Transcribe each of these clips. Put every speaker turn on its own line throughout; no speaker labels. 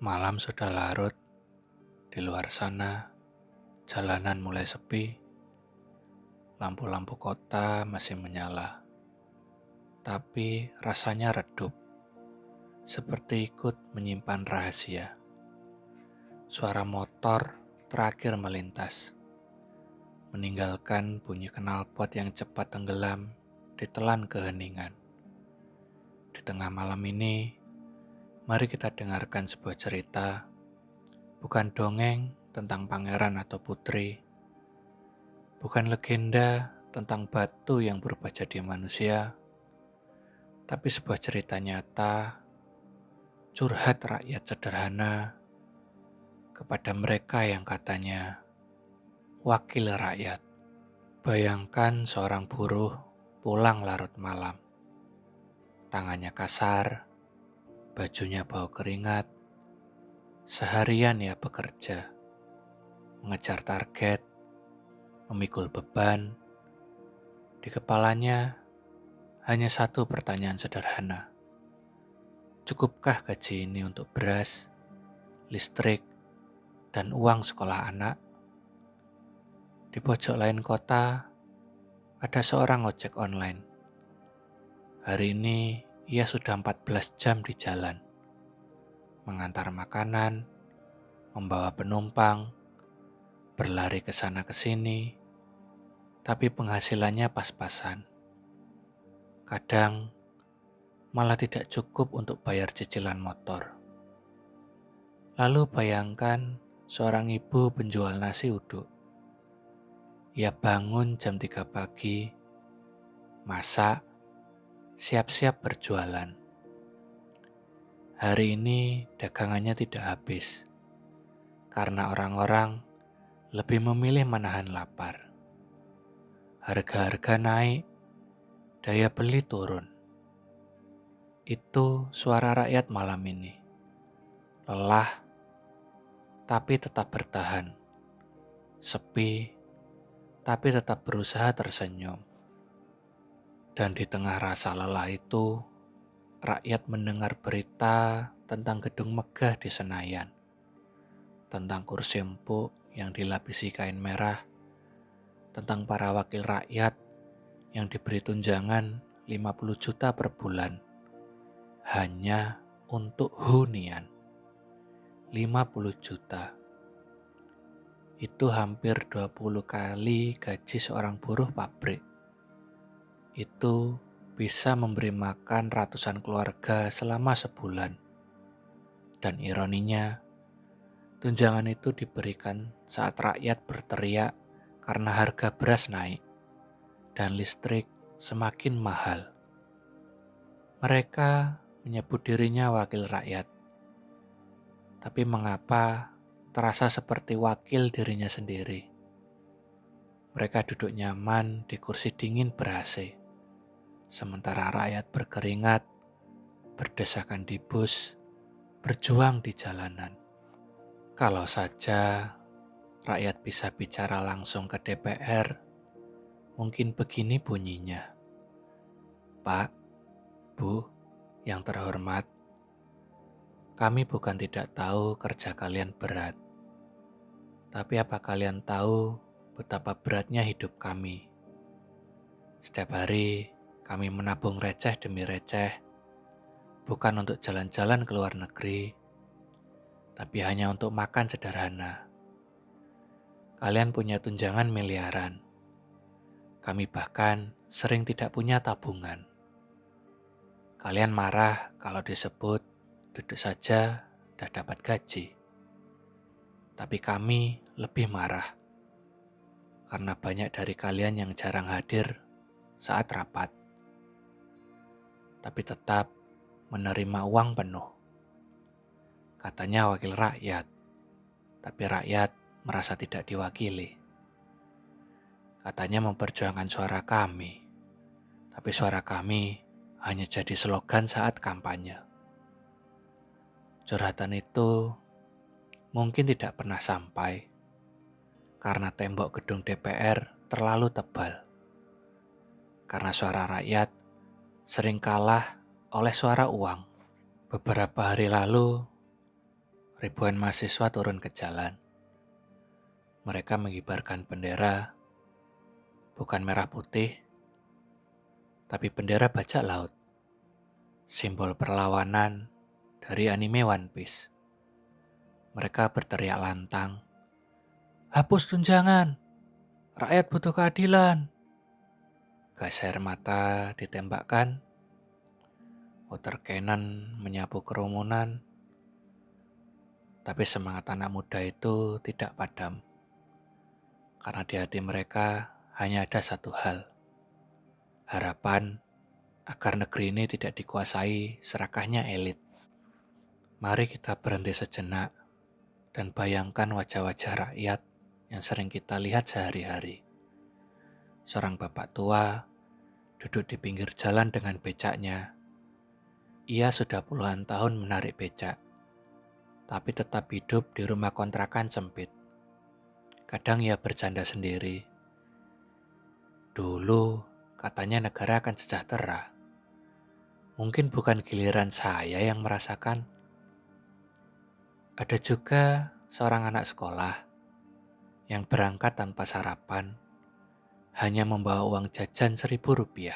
Malam sudah larut, di luar sana jalanan mulai sepi, lampu-lampu kota masih menyala, tapi rasanya redup, seperti ikut menyimpan rahasia. Suara motor terakhir melintas, meninggalkan bunyi knalpot yang cepat tenggelam ditelan keheningan. Di tengah malam ini, mari kita dengarkan sebuah cerita, bukan dongeng tentang pangeran atau putri, bukan legenda tentang batu yang berubah jadi manusia, tapi sebuah cerita nyata, curhat rakyat sederhana kepada mereka yang katanya wakil rakyat. Bayangkan seorang buruh pulang larut malam. Tangannya kasar, bajunya bau keringat. Seharian ia bekerja, mengejar target, memikul beban. Di kepalanya hanya satu pertanyaan sederhana. Cukupkah gaji ini untuk beras, listrik, dan uang sekolah anak? Di pojok lain kota, ada seorang ojek online. Hari ini ia sudah 14 jam di jalan. Mengantar makanan, membawa penumpang, berlari ke sana ke sini, tapi penghasilannya pas-pasan. Kadang malah tidak cukup untuk bayar cicilan motor. Lalu bayangkan seorang ibu penjual nasi uduk. Ia bangun jam 3 pagi, masak, siap-siap berjualan. Hari ini dagangannya tidak habis, karena orang-orang lebih memilih menahan lapar. Harga-harga naik, daya beli turun. Itu suara rakyat malam ini. Lelah, tapi tetap bertahan. Sepi, tapi tetap berusaha tersenyum. Dan di tengah rasa lelah itu, rakyat mendengar berita tentang gedung megah di Senayan, tentang kursi empuk yang dilapisi kain merah, tentang para wakil rakyat yang diberi tunjangan 50 juta per bulan, hanya untuk hunian. 50 juta. Itu hampir 20 kali gaji seorang buruh pabrik. Itu bisa memberi makan ratusan keluarga selama sebulan. Dan ironinya, tunjangan itu diberikan saat rakyat berteriak karena harga beras naik dan listrik semakin mahal. Mereka menyebut dirinya wakil rakyat. Tapi mengapa terasa seperti wakil dirinya sendiri? Mereka duduk nyaman di kursi dingin ber-AC, sementara rakyat berkeringat, berdesakan di bus, berjuang di jalanan. Kalau saja rakyat bisa bicara langsung ke DPR, mungkin begini bunyinya. Pak, Bu, yang terhormat, kami bukan tidak tahu kerja kalian berat. Tapi apa kalian tahu betapa beratnya hidup kami? Setiap hari kami menabung receh demi receh, bukan untuk jalan-jalan ke luar negeri, tapi hanya untuk makan sederhana. Kalian punya tunjangan miliaran. Kami bahkan sering tidak punya tabungan. Kalian marah kalau disebut duduk saja dah dapat gaji. Tapi kami lebih marah karena banyak dari kalian yang jarang hadir saat rapat, tapi tetap menerima uang penuh. Katanya wakil rakyat, tapi rakyat merasa tidak diwakili. Katanya memperjuangkan suara kami, tapi suara kami hanya jadi slogan saat kampanye. Curhatan itu mungkin tidak pernah sampai karena tembok gedung DPR terlalu tebal. Karena suara rakyat sering kalah oleh suara uang. Beberapa hari lalu, ribuan mahasiswa turun ke jalan. Mereka mengibarkan bendera, bukan merah putih, tapi bendera bajak laut, simbol perlawanan dari anime One Piece. Mereka berteriak lantang, "Hapus tunjangan! Rakyat butuh keadilan!" Gas air mata ditembakkan, water cannon menyapu kerumunan, tapi semangat anak muda itu tidak padam. Karena di hati mereka hanya ada satu hal, harapan agar negeri ini tidak dikuasai serakahnya elit. Mari kita berhenti sejenak dan bayangkan wajah-wajah rakyat yang sering kita lihat sehari-hari. Seorang bapak tua duduk di pinggir jalan dengan becaknya. Ia sudah puluhan tahun menarik becak, tapi tetap hidup di rumah kontrakan sempit. Kadang ia bercanda sendiri. Dulu katanya negara akan sejahtera. Mungkin bukan giliran saya yang merasakan. Ada juga seorang anak sekolah yang berangkat tanpa sarapan, hanya membawa uang jajan Rp1.000.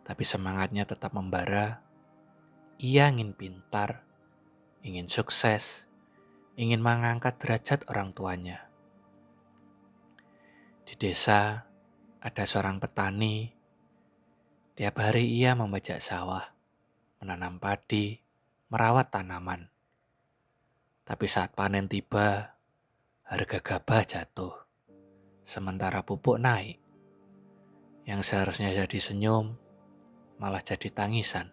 Tapi semangatnya tetap membara. Ia ingin pintar, ingin sukses, ingin mengangkat derajat orang tuanya. Di desa ada seorang petani. Tiap hari ia membajak sawah, menanam padi, merawat tanaman. Tapi saat panen tiba, harga gabah jatuh, sementara pupuk naik. Yang seharusnya jadi senyum, malah jadi tangisan.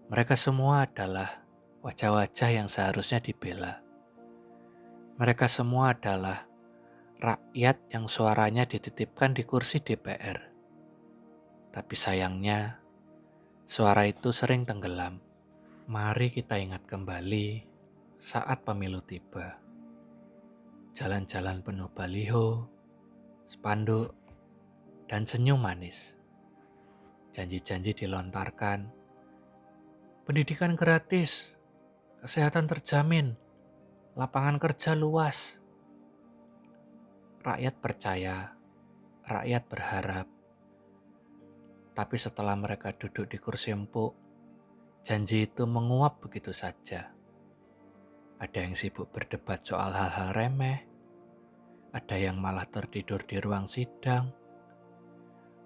Mereka semua adalah wajah-wajah yang seharusnya dibela. Mereka semua adalah rakyat yang suaranya dititipkan di kursi DPR. Tapi sayangnya, suara itu sering tenggelam. Mari kita ingat kembali saat pemilu tiba. Jalan-jalan penuh baliho, spanduk, dan senyum manis. Janji-janji dilontarkan. Pendidikan gratis, kesehatan terjamin, lapangan kerja luas. Rakyat percaya, rakyat berharap. Tapi setelah mereka duduk di kursi empuk, janji itu menguap begitu saja. Ada yang sibuk berdebat soal hal-hal remeh, ada yang malah tertidur di ruang sidang,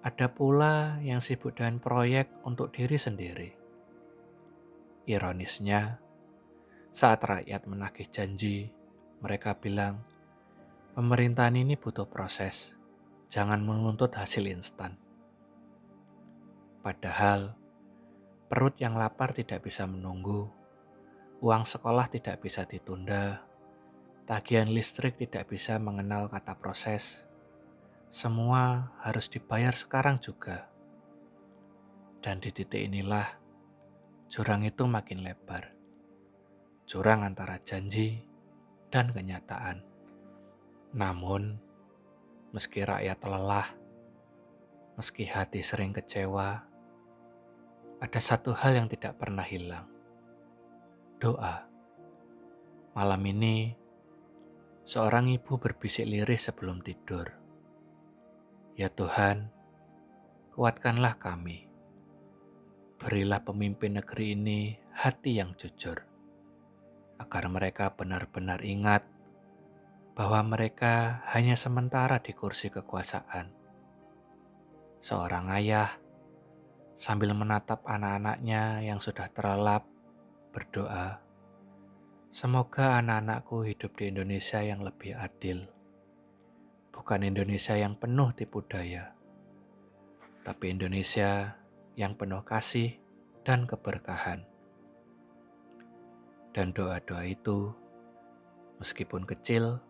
ada pula yang sibuk dengan proyek untuk diri sendiri. Ironisnya, saat rakyat menagih janji, mereka bilang, pemerintahan ini butuh proses, jangan menuntut hasil instan. Padahal, perut yang lapar tidak bisa menunggu, uang sekolah tidak bisa ditunda, tagihan listrik tidak bisa mengenal kata proses. Semua harus dibayar sekarang juga. Dan di titik inilah, jurang itu makin lebar. Jurang antara janji dan kenyataan. Namun, meski rakyat lelah, meski hati sering kecewa, ada satu hal yang tidak pernah hilang. Doa. Malam ini, seorang ibu berbisik lirih sebelum tidur. Ya Tuhan, kuatkanlah kami. Berilah pemimpin negeri ini hati yang jujur, agar mereka benar-benar ingat bahwa mereka hanya sementara di kursi kekuasaan. Seorang ayah sambil menatap anak-anaknya yang sudah terlelap berdoa, semoga anak-anakku hidup di Indonesia yang lebih adil. Bukan Indonesia yang penuh tipu daya, tapi Indonesia yang penuh kasih dan keberkahan. Dan doa-doa itu, meskipun kecil,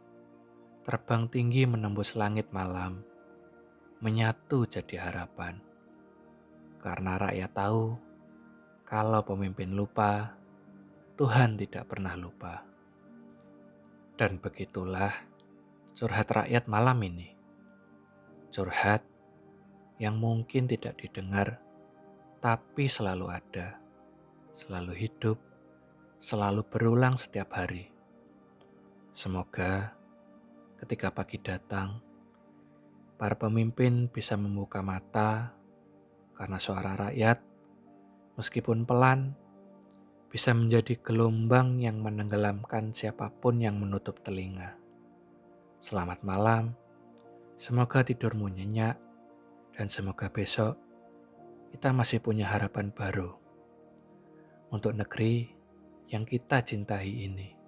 terbang tinggi menembus langit malam, menyatu jadi harapan. Karena rakyat tahu, kalau pemimpin lupa, Tuhan tidak pernah lupa. Dan begitulah curhat rakyat malam ini. Curhat yang mungkin tidak didengar, tapi selalu ada, selalu hidup, selalu berulang setiap hari. Semoga ketika pagi datang, para pemimpin bisa membuka mata karena suara rakyat, meskipun pelan, bisa menjadi gelombang yang menenggelamkan siapapun yang menutup telinga. Selamat malam, semoga tidurmu nyenyak, dan semoga besok kita masih punya harapan baru untuk negeri yang kita cintai ini.